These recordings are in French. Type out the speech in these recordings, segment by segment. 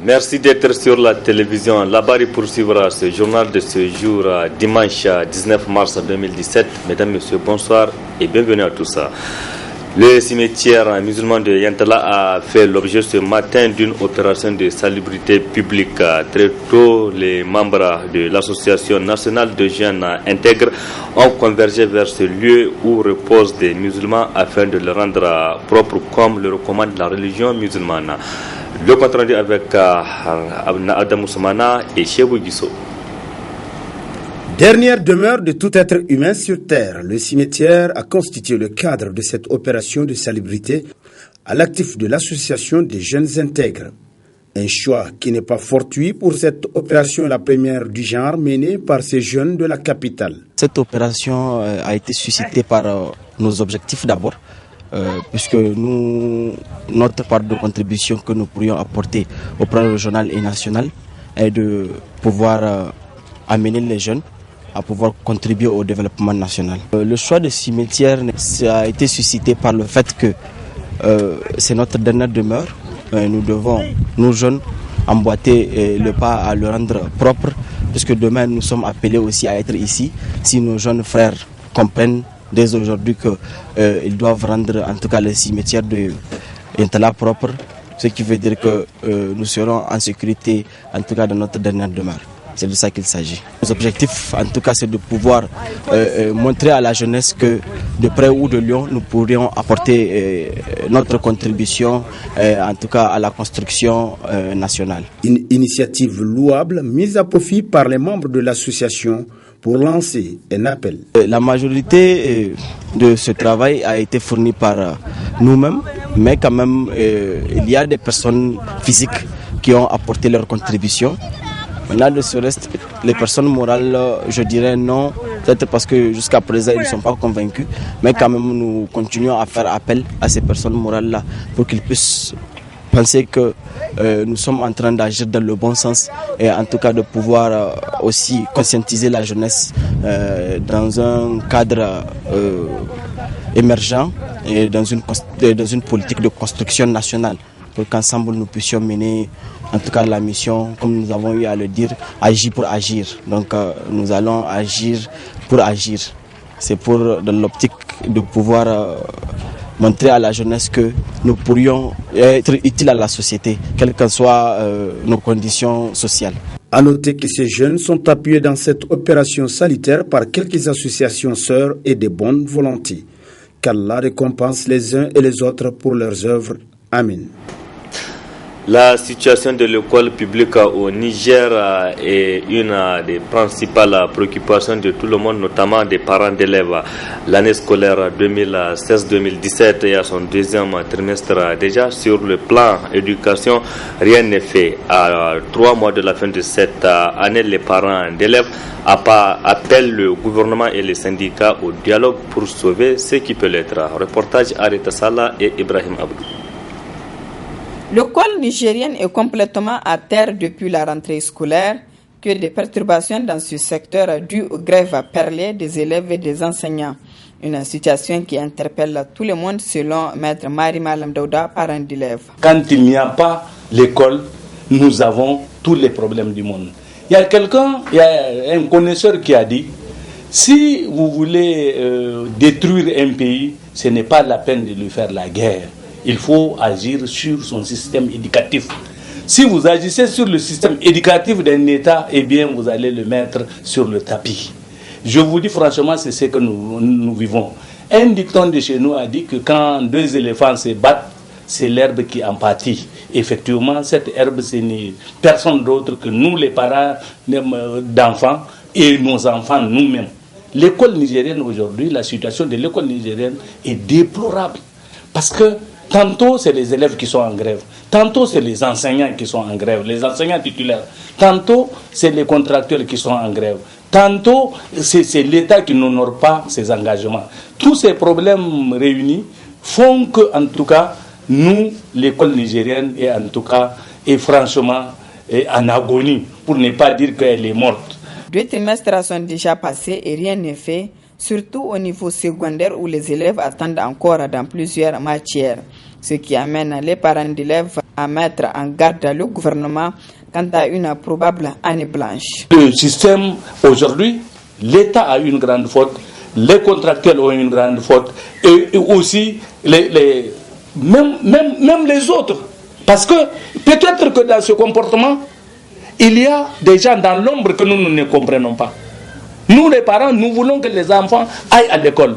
Merci d'être sur la télévision. Labari poursuivra ce journal de ce jour, dimanche 19 mars 2017. Mesdames, Messieurs, bonsoir et bienvenue à tous. Le cimetière musulman de Yantala a fait l'objet ce matin d'une opération de salubrité publique. Très tôt, les membres de l'Association nationale de jeunes intègres ont convergé vers ce lieu où reposent des musulmans afin de le rendre propre comme le recommande la religion musulmane. Le compte rendu avec Adam Ousmana et Chebou Guisso. Dernière demeure de tout être humain sur Terre, le cimetière a constitué le cadre de cette opération de salubrité à l'actif de l'Association des jeunes intègres. Un choix qui n'est pas fortuit pour cette opération, la première du genre menée par ces jeunes de la capitale. Cette opération a été suscitée par nos objectifs d'abord, puisque notre part de contribution que nous pourrions apporter au plan régional et national est de pouvoir amener les jeunes à pouvoir contribuer au développement national. Le choix de cimetière a été suscité par le fait que c'est notre dernière demeure. Nous devons, nous jeunes, emboîter le pas à le rendre propre, puisque demain nous sommes appelés aussi à être ici. Si nos jeunes frères comprennent dès aujourd'hui qu'ils doivent rendre en tout cas le cimetière de Yantala propre, ce qui veut dire que nous serons en sécurité, en tout cas dans notre dernière demeure. C'est de ça qu'il s'agit. Nos objectifs, en tout cas, c'est de pouvoir montrer à la jeunesse que de près ou de loin, nous pourrions apporter notre contribution, en tout cas, à la construction nationale. Une initiative louable mise à profit par les membres de l'association pour lancer un appel. La majorité de ce travail a été fournie par nous-mêmes, mais quand même, il y a des personnes physiques qui ont apporté leur contribution. Maintenant, de ce reste, les personnes morales, je dirais non, peut-être parce que jusqu'à présent, ils ne sont pas convaincus, mais quand même, nous continuons à faire appel à ces personnes morales-là pour qu'ils puissent penser que nous sommes en train d'agir dans le bon sens et en tout cas de pouvoir aussi conscientiser la jeunesse dans un cadre émergent et dans une politique de construction nationale pour qu'ensemble nous puissions mener en tout cas la mission, comme nous avons eu à le dire, agir pour agir. Donc nous allons agir pour agir. C'est pour dans l'optique de pouvoir montrer à la jeunesse que nous pourrions être utiles à la société, quelles que soient nos conditions sociales. À noter que ces jeunes sont appuyés dans cette opération sanitaire par quelques associations sœurs et de bonnes volontés. Qu'Allah récompense les uns et les autres pour leurs œuvres. Amen. La situation de l'école publique au Niger est une des principales préoccupations de tout le monde, notamment des parents d'élèves. L'année scolaire 2016-2017 est à son deuxième trimestre déjà. Sur le plan éducation, rien n'est fait. À 3 mois de la fin de cette année, les parents d'élèves appellent le gouvernement et les syndicats au dialogue pour sauver ce qui peut l'être. Reportage Arita Sala et Ibrahim Abdou. L'école nigérienne est complètement à terre depuis la rentrée scolaire, que des perturbations dans ce secteur dues aux grèves perlées des élèves et des enseignants. Une situation qui interpelle tout le monde selon Maître Mari Malam Daouda, parent d'élèves. Quand il n'y a pas l'école, nous avons tous les problèmes du monde. Il y a un connaisseur qui a dit, si vous voulez détruire un pays, ce n'est pas la peine de lui faire la guerre. Il faut agir sur son système éducatif. Si vous agissez sur le système éducatif d'un État, eh bien, vous allez le mettre sur le tapis. Je vous dis franchement, c'est ce que nous vivons. Un dicton de chez nous a dit que quand 2 éléphants se battent, c'est l'herbe qui en pâtit. Effectivement, cette herbe, ce n'est personne d'autre que nous, les parents d'enfants, et nos enfants nous-mêmes. L'école nigérienne aujourd'hui, la situation de l'école nigérienne est déplorable. Parce que tantôt, c'est les élèves qui sont en grève. Tantôt, c'est les enseignants qui sont en grève, les enseignants titulaires. Tantôt, c'est les contractuels qui sont en grève. Tantôt, c'est l'État qui n'honore pas ses engagements. Tous ces problèmes réunis font que, en tout cas, nous, l'école nigérienne, est franchement en agonie, pour ne pas dire qu'elle est morte. 2 trimestres sont déjà passés et rien n'est fait, surtout au niveau secondaire où les élèves attendent encore dans plusieurs matières. Ce qui amène les parents d'élèves à mettre en garde le gouvernement quant à une probable année blanche. Le système, aujourd'hui, l'État a une grande faute, les contractuels ont une grande faute, et aussi même les autres. Parce que peut-être que dans ce comportement, il y a des gens dans l'ombre que nous ne comprenons pas. Nous, les parents, nous voulons que les enfants aillent à l'école.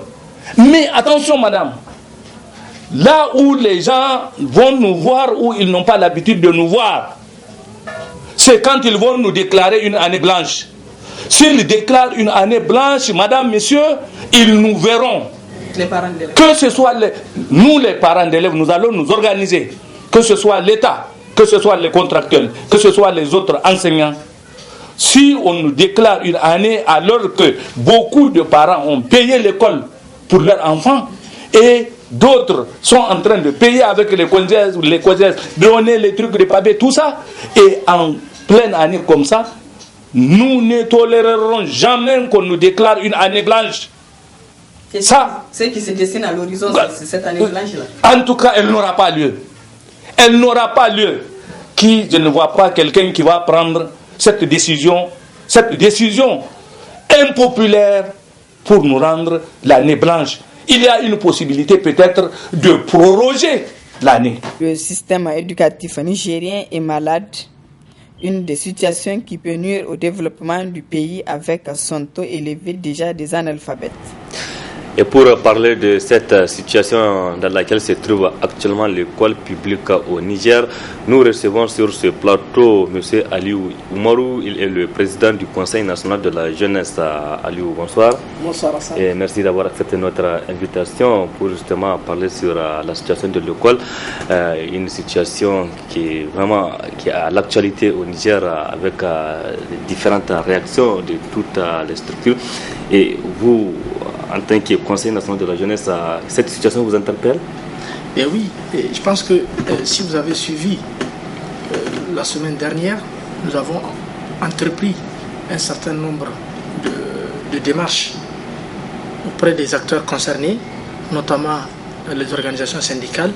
Mais attention, madame, là où les gens vont nous voir, où ils n'ont pas l'habitude de nous voir, c'est quand ils vont nous déclarer une année blanche. S'ils déclarent une année blanche, madame, messieurs, ils nous verront. Les parents d'élèves. Que ce soit nous, les parents d'élèves, nous allons nous organiser. Que ce soit l'État, que ce soit les contractuels, que ce soit les autres enseignants. Si on nous déclare une année alors que beaucoup de parents ont payé l'école pour leurs enfants et d'autres sont en train de payer avec les COSES, donner les trucs de papier, tout ça, et en pleine année comme ça, nous ne tolérerons jamais qu'on nous déclare une année blanche. Ça, ce qui se dessine à l'horizon, c'est cette année blanche-là. En tout cas, elle n'aura pas lieu. Elle n'aura pas lieu. Je ne vois pas quelqu'un qui va prendre cette décision impopulaire pour nous rendre l'année blanche. Il y a une possibilité peut-être de proroger l'année. Le système éducatif nigérien est malade. Une des situations qui peut nuire au développement du pays avec son taux élevé déjà des analphabètes. Et pour parler de cette situation dans laquelle se trouve actuellement l'école publique au Niger, nous recevons sur ce plateau M. Aliou Oumarou. Il est le président du Conseil national de la jeunesse. Aliou, bonsoir. Bonsoir Hassan. Et merci d'avoir accepté notre invitation pour justement parler sur la situation de l'école. Une situation qui est à l'actualité au Niger avec différentes réactions de toutes les structures. Et vous, en tant que Conseil national de la jeunesse, cette situation vous interpelle? Eh oui, je pense que si vous avez suivi la semaine dernière, nous avons entrepris un certain nombre de démarches auprès des acteurs concernés, notamment les organisations syndicales.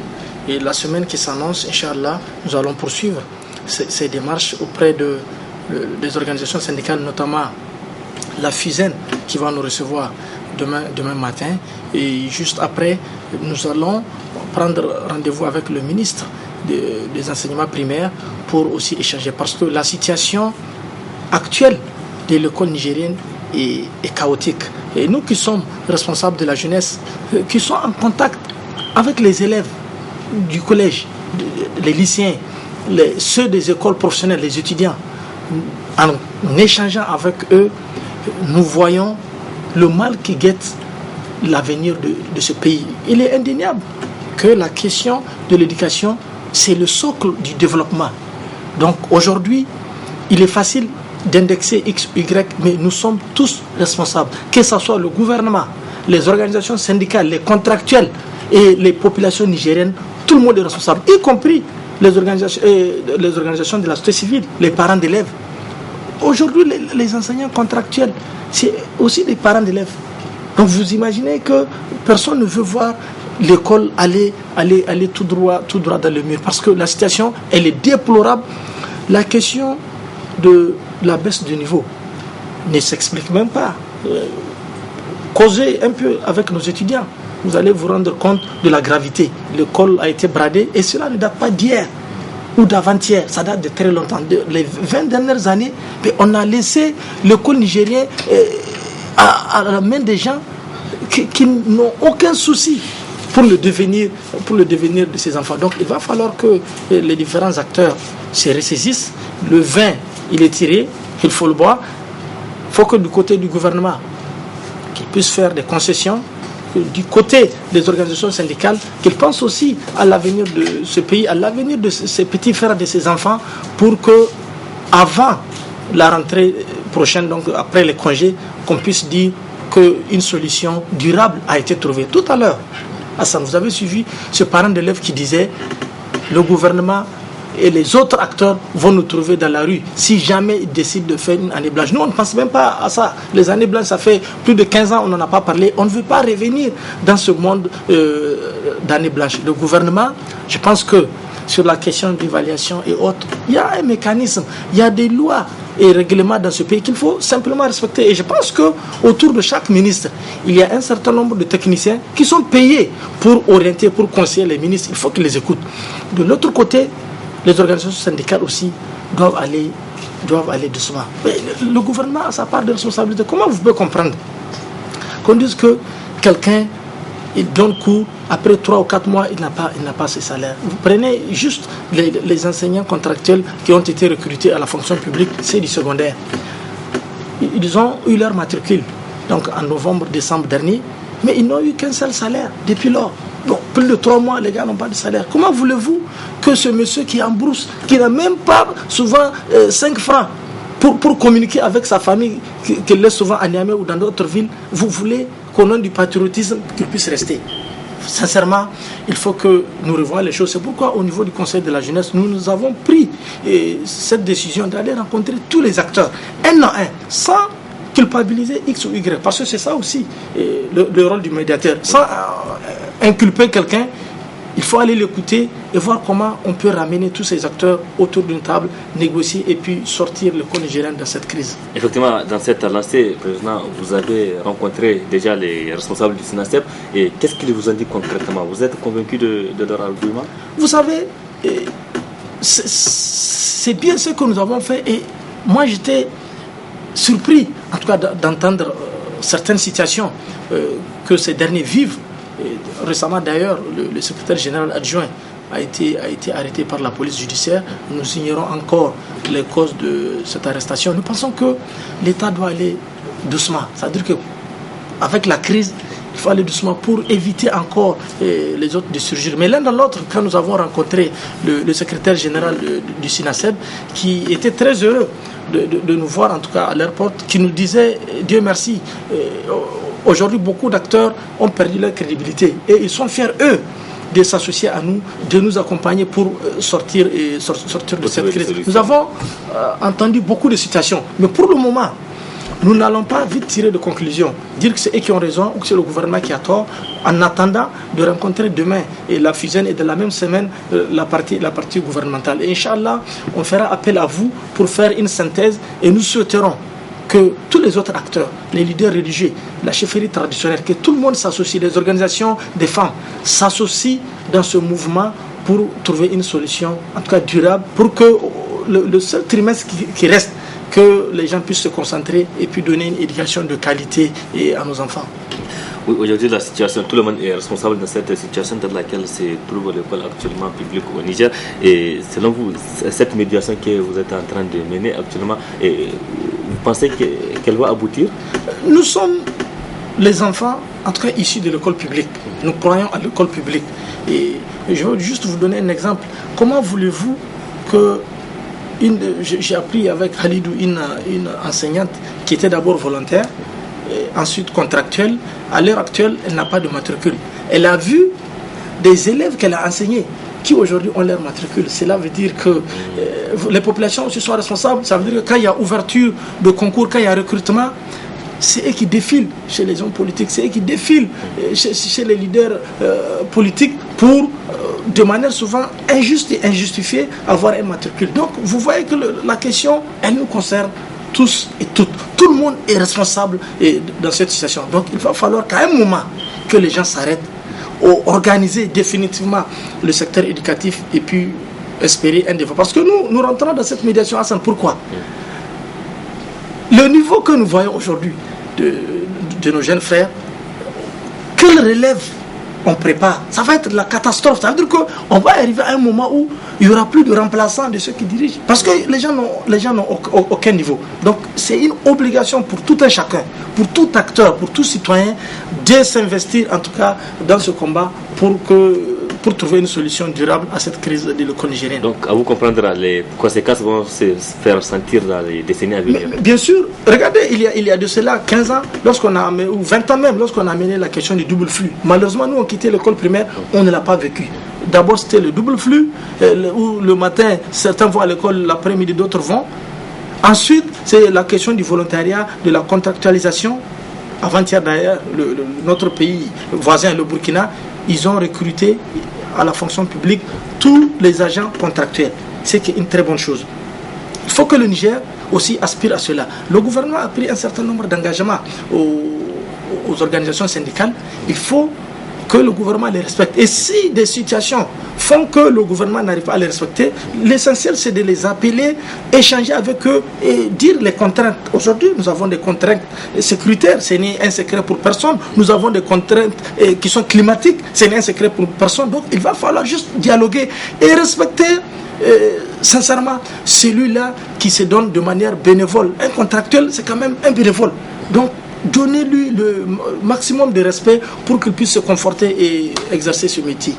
Et la semaine qui s'annonce, Inch'Allah, nous allons poursuivre ces démarches auprès des organisations syndicales, notamment la FUSEN qui va nous recevoir demain matin, et juste après nous allons prendre rendez-vous avec le ministre des enseignements primaires pour aussi échanger, parce que la situation actuelle de l'école nigérienne est chaotique, et nous qui sommes responsables de la jeunesse, qui sont en contact avec les élèves du collège, les lycéens, ceux des écoles professionnelles, les étudiants, en échangeant avec eux, nous voyons le mal qui guette l'avenir de ce pays. Il est indéniable que la question de l'éducation, c'est le socle du développement. Donc aujourd'hui, il est facile d'indexer X, Y, mais nous sommes tous responsables, que ce soit le gouvernement, les organisations syndicales, les contractuels et les populations nigériennes, tout le monde est responsable, y compris les organisations de la société civile, les parents d'élèves. Aujourd'hui, les enseignants contractuels, c'est aussi des parents d'élèves. Donc vous imaginez que personne ne veut voir l'école aller tout droit dans le mur, parce que la situation, elle est déplorable. La question de la baisse du niveau ne s'explique même pas. Causez un peu avec nos étudiants, vous allez vous rendre compte de la gravité. L'école a été bradée, et cela ne date pas d'hier ou d'avant-hier, ça date de très longtemps. Les 20 dernières années, on a laissé l'école nigérienne à la main des gens qui n'ont aucun souci pour le devenir de ces enfants. Donc il va falloir que les différents acteurs se ressaisissent. Le vin, il est tiré, il faut le boire. Il faut que du côté du gouvernement, qu'ils puissent faire des concessions, du côté des organisations syndicales, qu'ils pensent aussi à l'avenir de ce pays, à l'avenir de ses petits frères, de ses enfants, pour que, avant la rentrée prochaine, donc après les congés, qu'on puisse dire qu'une solution durable a été trouvée. Tout à l'heure, Hassan, vous avez suivi ce parent d'élève qui disait le gouvernement et les autres acteurs vont nous trouver dans la rue si jamais ils décident de faire une année blanche. Nous, on ne pense même pas à ça. Les années blanches, ça fait plus de 15 ans, on n'en a pas parlé. On ne veut pas revenir dans ce monde d'années blanches. Le gouvernement, je pense que sur la question d'évaluation et autres. Il y a un mécanisme, il y a des lois et règlements dans ce pays qu'il faut simplement respecter. Et je pense qu'autour de chaque ministre, il y a un certain nombre de techniciens qui sont payés pour orienter, pour conseiller les ministres. Il faut qu'ils les écoutent. De l'autre côté, les organisations syndicales aussi doivent aller doucement. Mais le gouvernement a sa part de responsabilité. Comment vous pouvez comprendre qu'on dise que quelqu'un il donne cours, après 3 ou 4 mois, il n'a pas ses salaires. Vous prenez juste les enseignants contractuels qui ont été recrutés à la fonction publique, c'est du secondaire. Ils ont eu leur matricule, donc en novembre, décembre dernier, mais ils n'ont eu qu'un seul salaire depuis lors. Donc, plus de 3 mois, les gars n'ont pas de salaire. Comment voulez-vous que ce monsieur qui est en brousse, qui n'a même pas souvent 5 francs pour communiquer avec sa famille, qu'il laisse souvent à Niamey ou dans d'autres villes, vous voulez qu'au nom du patriotisme, qu'il puisse rester? Sincèrement, il faut que nous revoyions les choses. C'est pourquoi au niveau du Conseil de la jeunesse, nous avons pris cette décision d'aller rencontrer tous les acteurs, un à un, sans culpabiliser X ou Y, parce que c'est ça aussi le rôle du médiateur. Sans inculper quelqu'un, il faut aller l'écouter et voir comment on peut ramener tous ces acteurs autour d'une table, négocier et puis sortir le Nigérien de cette crise. Effectivement, dans cette lancée, Président, vous avez rencontré déjà les responsables du SINASEP. Et qu'est-ce qu'ils vous ont dit concrètement? Vous êtes convaincu de leur argument? Vous savez, c'est bien ce que nous avons fait. Et moi, j'étais surpris, en tout cas, d'entendre certaines situations que ces derniers vivent. Récemment d'ailleurs, le secrétaire général adjoint a été arrêté par la police judiciaire. Nous ignorons encore les causes de cette arrestation. Nous pensons que l'État doit aller doucement. C'est-à-dire qu'avec la crise, il faut aller doucement pour éviter encore les autres de surgir. Mais l'un dans l'autre, quand nous avons rencontré le secrétaire général du SINASEP, qui était très heureux de nous voir, en tout cas à leur porte, qui nous disait, Dieu merci, aujourd'hui, beaucoup d'acteurs ont perdu leur crédibilité et ils sont fiers, eux, de s'associer à nous, de nous accompagner pour sortir de cette crise. Nous avons entendu beaucoup de situations, mais pour le moment, nous n'allons pas vite tirer de conclusions, dire que c'est eux qui ont raison ou que c'est le gouvernement qui a tort, en attendant de rencontrer demain la FUSEN et de la même semaine la partie gouvernementale. Et Inch'Allah, on fera appel à vous pour faire une synthèse et nous souhaiterons que tous les autres acteurs, les leaders religieux, la chefferie traditionnelle, que tout le monde s'associe, les organisations des femmes s'associent dans ce mouvement pour trouver une solution, en tout cas durable, pour que le seul trimestre qui reste, que les gens puissent se concentrer et puis donner une éducation de qualité à nos enfants. Oui, aujourd'hui, la situation, tout le monde est responsable de cette situation dans laquelle se trouve l'école actuellement publique au Niger. Et selon vous, cette médiation que vous êtes en train de mener actuellement, vous pensez qu'elle va aboutir? Nous sommes les enfants, en tout cas issus de l'école publique. Nous croyons à l'école publique. Et je veux juste vous donner un exemple. Comment voulez-vous que j'ai appris avec Halidou, une enseignante qui était d'abord volontaire, et ensuite contractuelle. À l'heure actuelle, elle n'a pas de matricule. Elle a vu des élèves qu'elle a enseignés qui aujourd'hui ont leur matricule. Cela veut dire que les populations aussi sont responsables. Ça veut dire que quand il y a ouverture de concours, quand il y a recrutement, c'est eux qui défilent chez les hommes politiques, c'est eux qui défilent chez les leaders politiques pour, de manière souvent injuste et injustifiée, avoir un matricule. Donc, vous voyez que la question, elle nous concerne tous et toutes. Tout le monde est responsable dans cette situation. Donc, il va falloir qu'à un moment, que les gens s'arrêtent, organiser définitivement le secteur éducatif et puis espérer un développement. Parce que nous rentrons dans cette médiation ensemble. Pourquoi? Le niveau que nous voyons aujourd'hui de nos jeunes frères, quelle relève on prépare? Ça va être la catastrophe. Ça veut dire qu'on va arriver à un moment où il n'y aura plus de remplaçants de ceux qui dirigent. Parce que les gens n'ont aucun niveau. Donc c'est une obligation pour tout un chacun, pour tout acteur, pour tout citoyen, de s'investir en tout cas dans ce combat pour trouver une solution durable à cette crise de l'école nigérienne. Donc, à vous comprendre, les conséquences vont se faire sentir dans les décennies à venir. Mais, bien sûr, regardez, il y a de cela 15 ans, ou 20 ans même, lorsqu'on a amené la question du double flux. Malheureusement, nous, on quittait l'école primaire, on ne l'a pas vécu. D'abord, c'était le double flux, où le matin, certains vont à l'école, l'après-midi, d'autres vont. Ensuite, c'est la question du volontariat, de la contractualisation. Avant-hier d'ailleurs, notre pays voisin, le Burkina, ils ont recruté à la fonction publique tous les agents contractuels. C'est une très bonne chose. Il faut que le Niger aussi aspire à cela. Le gouvernement a pris un certain nombre d'engagements aux organisations syndicales. Il faut que le gouvernement les respecte. Et si des situations font que le gouvernement n'arrive pas à les respecter, l'essentiel c'est de les appeler, échanger avec eux et dire les contraintes. Aujourd'hui, nous avons des contraintes sécuritaires, ce n'est un secret pour personne. Nous avons des contraintes qui sont climatiques, ce n'est un secret pour personne. Donc il va falloir juste dialoguer et respecter sincèrement celui-là qui se donne de manière bénévole. Un contractuel, c'est quand même un bénévole. Donc donnez-lui le maximum de respect pour qu'il puisse se conforter et exercer ce métier.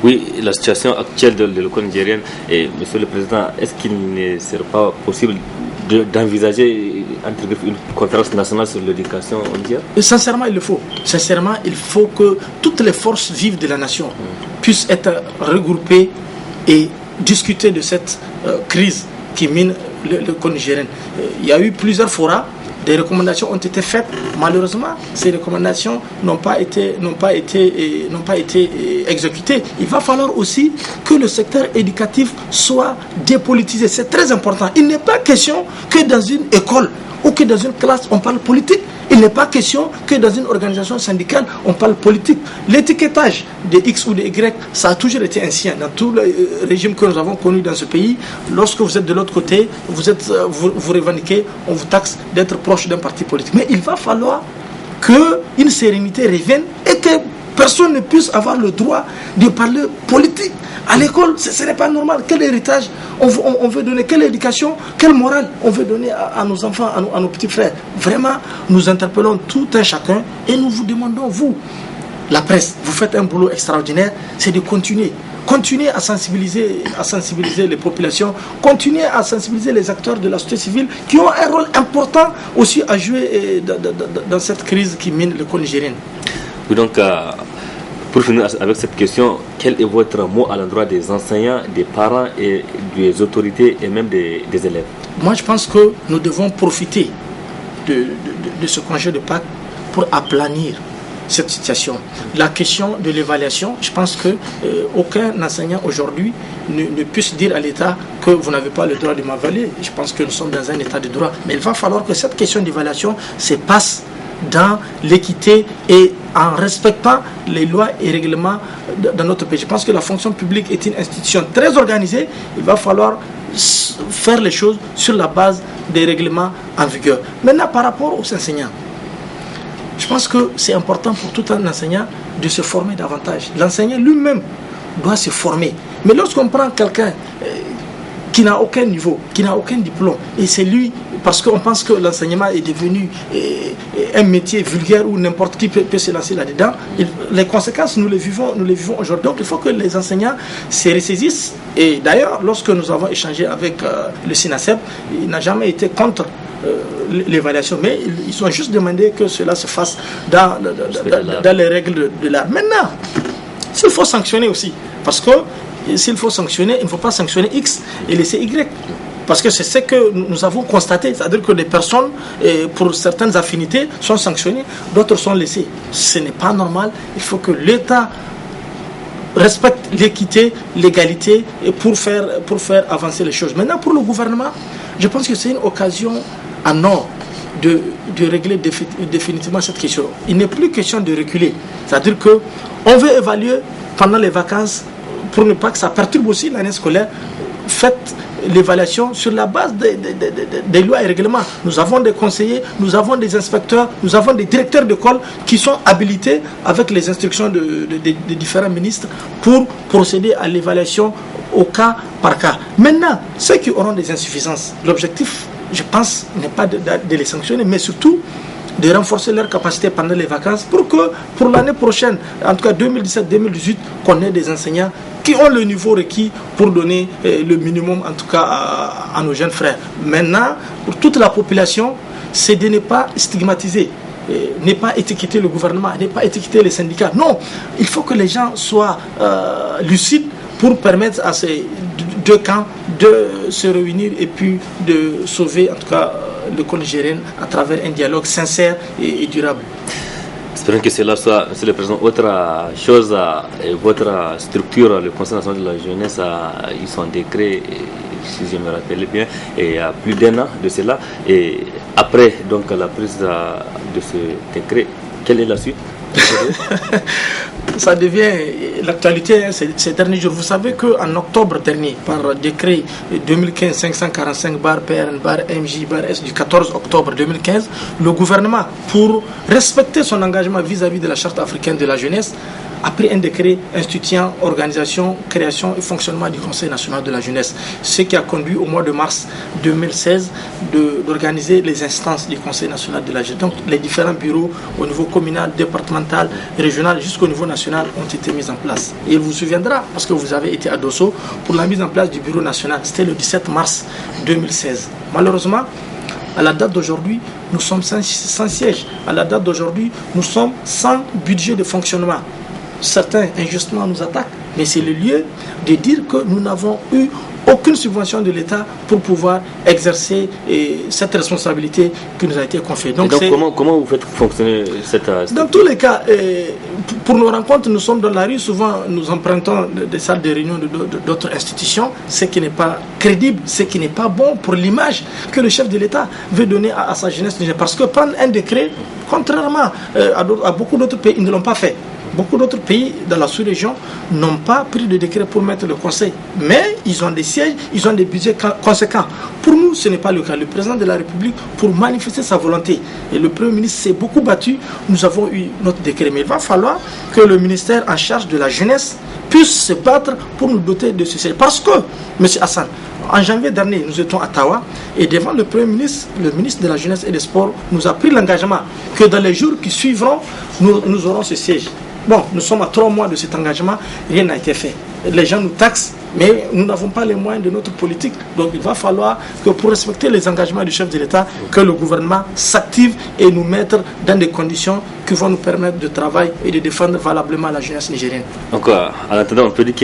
Oui, la situation actuelle de l'école nigérienne, et Monsieur le Président, est-ce qu'il ne serait pas possible d'envisager une conférence nationale sur l'éducation au Niger? Sincèrement, il le faut. Sincèrement, il faut que toutes les forces vives de la nation puissent être regroupées et discuter de cette crise qui mine l'école nigérienne. Il y a eu plusieurs forats. Des recommandations ont été faites. Malheureusement, ces recommandations n'ont pas été exécutées. Il va falloir aussi que le secteur éducatif soit dépolitisé. C'est très important. Il n'est pas question que dans une école ou que dans une classe, on parle politique. Il n'est pas question que dans une organisation syndicale, on parle politique. L'étiquetage de X ou de Y, ça a toujours été ainsi. Dans tous les régimes que nous avons connus dans ce pays, lorsque vous êtes de l'autre côté, vous revendiquez, on vous taxe d'être proche d'un parti politique. Mais il va falloir qu'une sérénité revienne et que personne ne puisse avoir le droit de parler politique. À l'école, ce n'est pas normal. Quel héritage on veut donner? Quelle éducation, quelle morale on veut donner à nos enfants, à nos petits frères? Vraiment, nous interpellons tout un chacun et nous vous demandons, vous, la presse, vous faites un boulot extraordinaire, c'est de continuer. Continuez à sensibiliser les populations, continuez à sensibiliser les acteurs de la société civile qui ont un rôle important aussi à jouer dans cette crise qui mine l'école nigérienne. Oui, donc, pour finir avec cette question, quel est votre mot à l'endroit des enseignants, des parents et des autorités et même des élèves? Moi, je pense que nous devons profiter de ce congé de Pâques pour aplanir cette situation. La question de l'évaluation, je pense que aucun enseignant aujourd'hui ne puisse dire à l'État que vous n'avez pas le droit de m'évaluer. Je pense que nous sommes dans un état de droit. Mais il va falloir que cette question d'évaluation se passe dans l'équité et en respectant les lois et règlements dans notre pays. Je pense que la fonction publique est une institution très organisée. Il va falloir faire les choses sur la base des règlements en vigueur. Maintenant, par rapport aux enseignants, je pense que c'est important pour tout un enseignant de se former davantage. L'enseignant lui-même doit se former. Mais lorsqu'on prend quelqu'un qui n'a aucun niveau, qui n'a aucun diplôme, et c'est lui, parce qu'on pense que l'enseignement est devenu un métier vulgaire où n'importe qui peut se lancer là-dedans, les conséquences, nous les vivons aujourd'hui. Donc il faut que les enseignants se ressaisissent. Et d'ailleurs, lorsque nous avons échangé avec le SINASEB, il n'a jamais été contre l'évaluation, mais ils ont juste demandé que cela se fasse dans les règles de l'art. Maintenant, s'il faut sanctionner aussi, parce que s'il faut sanctionner, il ne faut pas sanctionner X et laisser Y. Parce que c'est ce que nous avons constaté, c'est-à-dire que des personnes, pour certaines affinités, sont sanctionnées, d'autres sont laissées. Ce n'est pas normal. Il faut que l'État respecte l'équité, l'égalité, et pour faire avancer les choses. Maintenant, pour le gouvernement, je pense que c'est une occasion en or de régler définitivement cette question. Il n'est plus question de reculer. C'est-à-dire qu'on veut évaluer pendant les vacances, pour ne pas que ça perturbe aussi l'année scolaire. Faites l'évaluation sur la base des lois et règlements. Nous avons des conseillers, nous avons des inspecteurs, nous avons des directeurs d'école qui sont habilités avec les instructions des différents ministres pour procéder à l'évaluation au cas par cas. Maintenant, ceux qui auront des insuffisances, l'objectif, je pense, n'est pas de les sanctionner, mais surtout de renforcer leur capacité pendant les vacances pour que pour l'année prochaine, en tout cas 2017-2018, qu'on ait des enseignants qui ont le niveau requis pour donner le minimum, en tout cas à nos jeunes frères. Maintenant, pour toute la population, c'est de ne pas stigmatiser, ne pas étiqueter le gouvernement, ne pas étiqueter les syndicats. Non, il faut que les gens soient lucides pour permettre à ces deux camps de se réunir et puis de sauver, en tout cas, l'école nigérienne à travers un dialogue sincère et durable. Espérons que cela soit, Monsieur le Président, autre chose, votre structure, le Conseil national de la jeunesse, a eu son décret, si je me rappelle bien, et il y a plus d'1 an de cela. Et après donc, la prise de ce décret, quelle est la suite? Ça devient l'actualité ces derniers jours. Vous savez qu'en octobre dernier, par décret 2015-545-PRN-MJ-S du 14 octobre 2015, le gouvernement, pour respecter son engagement vis-à-vis de la Charte africaine de la jeunesse, a pris un décret instituant organisation, création et fonctionnement du Conseil national de la jeunesse. Ce qui a conduit au mois de mars 2016 d'organiser les instances du Conseil national de la jeunesse. Donc les différents bureaux au niveau communal, départemental, régional jusqu'au niveau national ont été mis en place. Et il vous souviendra, parce que vous avez été à Dosso, pour la mise en place du bureau national. C'était le 17 mars 2016. Malheureusement, à la date d'aujourd'hui, nous sommes sans siège. À la date d'aujourd'hui, nous sommes sans budget de fonctionnement. Certains injustement nous attaquent, mais c'est le lieu de dire que nous n'avons eu aucune subvention de l'État pour pouvoir exercer cette responsabilité qui nous a été confiée. Donc comment vous faites fonctionner cette... Dans tous les cas, pour nos rencontres, nous sommes dans la rue, souvent nous empruntons des salles de réunion d'autres institutions, ce qui n'est pas crédible, ce qui n'est pas bon pour l'image que le chef de l'État veut donner à sa jeunesse. Parce que prendre un décret, contrairement à beaucoup d'autres pays, ils ne l'ont pas fait. Beaucoup d'autres pays dans la sous-région n'ont pas pris de décret pour mettre le conseil. Mais ils ont des sièges, ils ont des budgets conséquents. Pour nous, ce n'est pas le cas. Le président de la République, pour manifester sa volonté, et le Premier ministre s'est beaucoup battu, nous avons eu notre décret. Mais il va falloir que le ministère en charge de la jeunesse puisse se battre pour nous doter de ce siège. Parce que, M. Hassan, en janvier dernier, nous étions à Tawa et devant le Premier ministre, le ministre de la Jeunesse et des Sports nous a pris l'engagement que dans les jours qui suivront, nous aurons ce siège. Bon, nous sommes à 3 mois de cet engagement, rien n'a été fait. Les gens nous taxent, mais nous n'avons pas les moyens de notre politique. Donc il va falloir que pour respecter les engagements du chef de l'État, que le gouvernement s'active et nous mette dans des conditions qui vont nous permettre de travailler et de défendre valablement la jeunesse nigérienne. Donc en attendant, on peut dire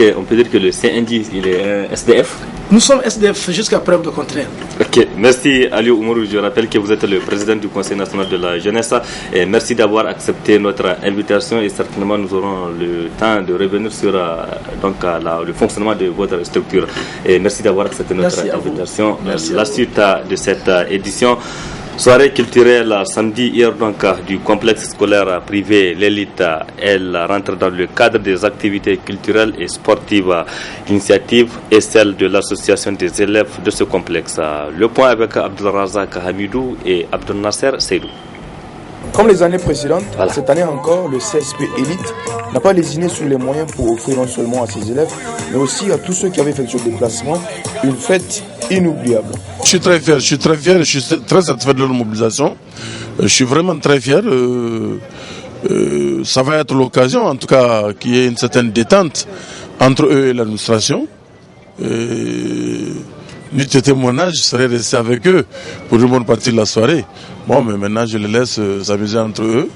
que le CNJ il est un SDF. Nous sommes SDF jusqu'à preuve du contraire. Ok, merci Aliou Oumarou. Je rappelle que vous êtes le président du Conseil national de la jeunesse. Et merci d'avoir accepté notre invitation et certainement nous aurons le temps de revenir sur le fonctionnement de votre structure. Et merci d'avoir accepté notre invitation. La suite de cette édition. Soirée culturelle samedi hier donc du complexe scolaire privé L'Élite. Elle rentre dans le cadre des activités culturelles et sportives. L'initiative est celle de l'association des élèves de ce complexe. Le point avec Abdelrazak Hamidou et Abdel Nasser Seydou. Comme les années précédentes, cette année encore, le CSP Élite n'a pas lésiné sur les moyens pour offrir non seulement à ses élèves, mais aussi à tous ceux qui avaient effectué le déplacement, une fête inoubliable. Je suis très fier, je suis très satisfait de leur mobilisation. Je suis vraiment très fier. Ça va être l'occasion, en tout cas, qu'il y ait une certaine détente entre eux et l'administration. N'eût été mon âge, je serais resté avec eux pour une bonne partie de la soirée. Bon, mais maintenant, je les laisse s'amuser entre eux.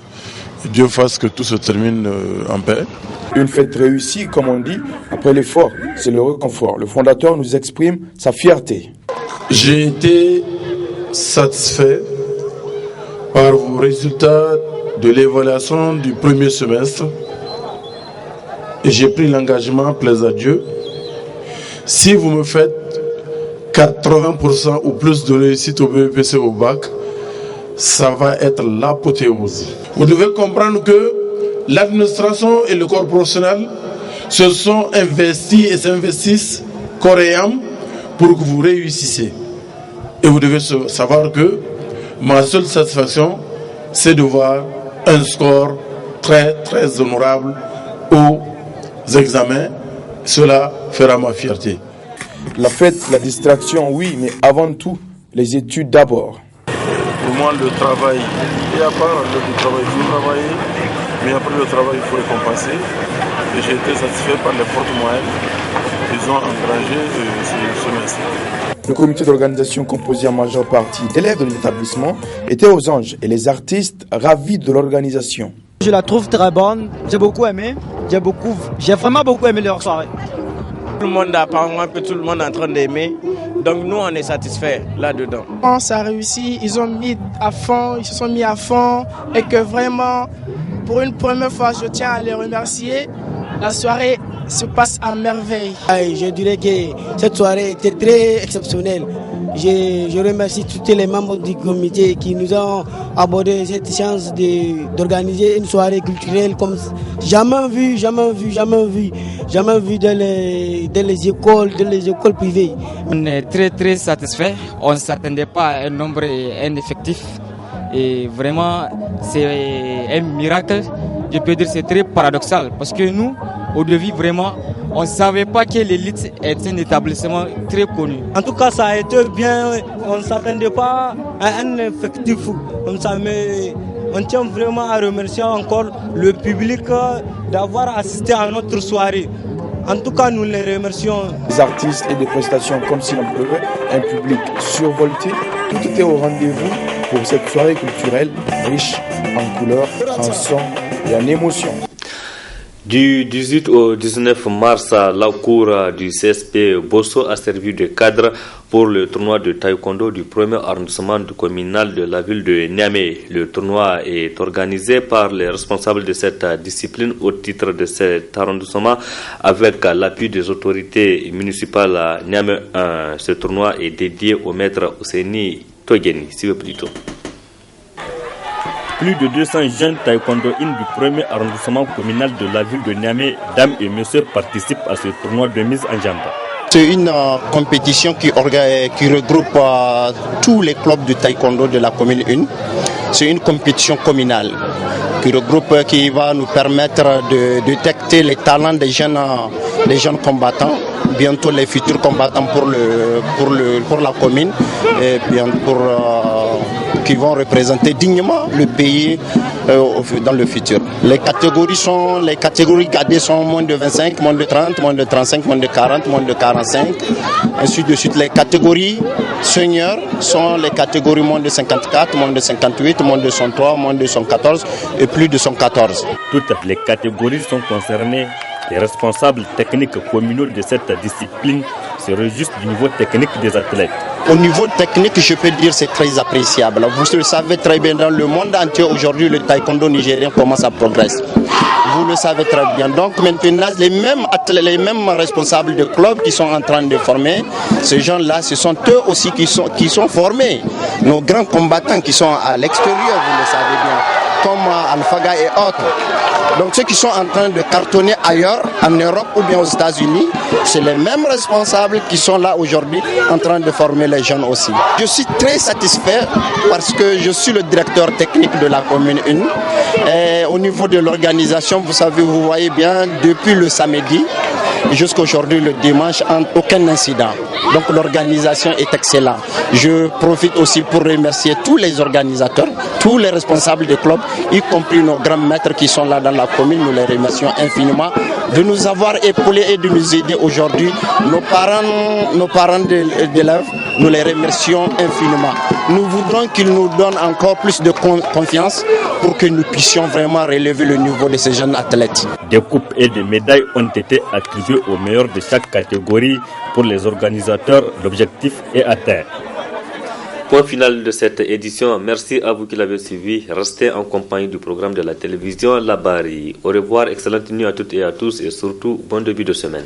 Dieu fasse que tout se termine en paix. Une fête réussie, comme on dit, après l'effort, c'est le réconfort. Le fondateur nous exprime sa fierté. J'ai été satisfait par vos résultats de l'évaluation du premier semestre et j'ai pris l'engagement, plaise à Dieu. Si vous me faites 80% ou plus de réussite au BEPC au bac, ça va être l'apothéose. Vous devez comprendre que l'administration et le corps professionnel se sont investis et s'investissent corps et âme pour que vous réussissiez. Et vous devez savoir que ma seule satisfaction, c'est de voir un score très très honorable aux examens. Cela fera ma fierté. La fête, la distraction, oui, mais avant tout, les études d'abord. Pour moi, le travail, et à part le travail, il faut travailler, mais après le travail, il faut récompenser. Et j'ai été satisfait par les fortes moyennes qu'ils ont engrangées ce semestre. Le comité d'organisation composé en majeure partie d'élèves de l'établissement était aux anges et les artistes ravis de l'organisation. Je la trouve très bonne, j'ai beaucoup aimé, j'ai vraiment beaucoup aimé leur soirée. Tout le monde apparemment que tout le monde est en train d'aimer, donc nous on est satisfaits là-dedans. Ça a réussi, ils se sont mis à fond et que vraiment pour une première fois, je tiens à les remercier. La soirée se passe à merveille. Je dirais que cette soirée était très exceptionnelle. Je remercie tous les membres du comité qui nous ont abordé cette chance d'organiser une soirée culturelle comme jamais vu dans les écoles privées. On est très satisfait. On ne s'attendait pas à un nombre et un effectif. Et vraiment, c'est un miracle. Je peux dire que c'est très paradoxal parce que nous, au début, vraiment, on ne savait pas que l'élite est un établissement très connu. En tout cas, ça a été bien. On ne s'attendait pas à un effectif comme ça, mais on tient vraiment à remercier encore le public d'avoir assisté à notre soirée. En tout cas, nous les remercions. Des artistes et des prestations comme si l'on pleuvait, un public survolté. Tout était au rendez-vous pour cette soirée culturelle riche en couleurs, en sons et en émotions. Du 18 au 19 mars, la cour du CSP Bosso a servi de cadre pour le tournoi de taekwondo du premier arrondissement communal de la ville de Niamey. Le tournoi est organisé par les responsables de cette discipline au titre de cet arrondissement avec l'appui des autorités municipales Niamey 1. Ce tournoi est dédié au maître Ouseni Togeni, si vous plutôt. Plus de 200 jeunes taekwondo-in du premier arrondissement communal de la ville de Niamey, dames et messieurs, participent à ce tournoi de mise en jambe. C'est une compétition qui regroupe tous les clubs de taekwondo de la commune 1. C'est une compétition communale qui va nous permettre de détecter les talents des jeunes combattants, bientôt les futurs combattants pour la commune, et bien qui vont représenter dignement le pays dans le futur. Les catégories gardées sont moins de 25, moins de 30, moins de 35, moins de 40, moins de 45, ainsi de suite. Les catégories seniors sont les catégories moins de 54, moins de 58, moins de 103, moins de 114 et plus de 114. Toutes les catégories sont concernées. Les responsables techniques communaux de cette discipline se réjouissent du niveau technique des athlètes. Au niveau technique, je peux dire que c'est très appréciable. Vous le savez très bien, dans le monde entier, aujourd'hui, le taekwondo nigérien commence à progresser. Vous le savez très bien. Donc maintenant, les mêmes responsables de clubs qui sont en train de former, ces gens-là, ce sont eux aussi qui sont formés. Nos grands combattants qui sont à l'extérieur, vous le savez bien, comme Alphaga et autres. Donc ceux qui sont en train de cartonner ailleurs, en Europe ou bien aux États-Unis, c'est les mêmes responsables qui sont là aujourd'hui en train de former les jeunes aussi. Je suis très satisfait parce que je suis le directeur technique de la commune 1. Et au niveau de l'organisation, vous savez, vous voyez bien, depuis le samedi jusqu'à aujourd'hui, le dimanche, aucun incident. Donc l'organisation est excellente. Je profite aussi pour remercier tous les organisateurs, tous les responsables des clubs, y compris nos grands maîtres qui sont là dans la commune. Nous les remercions infiniment de nous avoir épaulés et de nous aider aujourd'hui. Nos parents d'élèves, nous les remercions infiniment. Nous voudrons qu'ils nous donnent encore plus de confiance pour que nous puissions vraiment relever le niveau de ces jeunes athlètes. Des coupes et des médailles ont été attribuées aux meilleurs de chaque catégorie. Pour les organisateurs, l'objectif est atteint. Point final de cette édition. Merci à vous qui l'avez suivi. Restez en compagnie du programme de la télévision La Bari. Au revoir, excellente nuit à toutes et à tous et surtout bon début de semaine.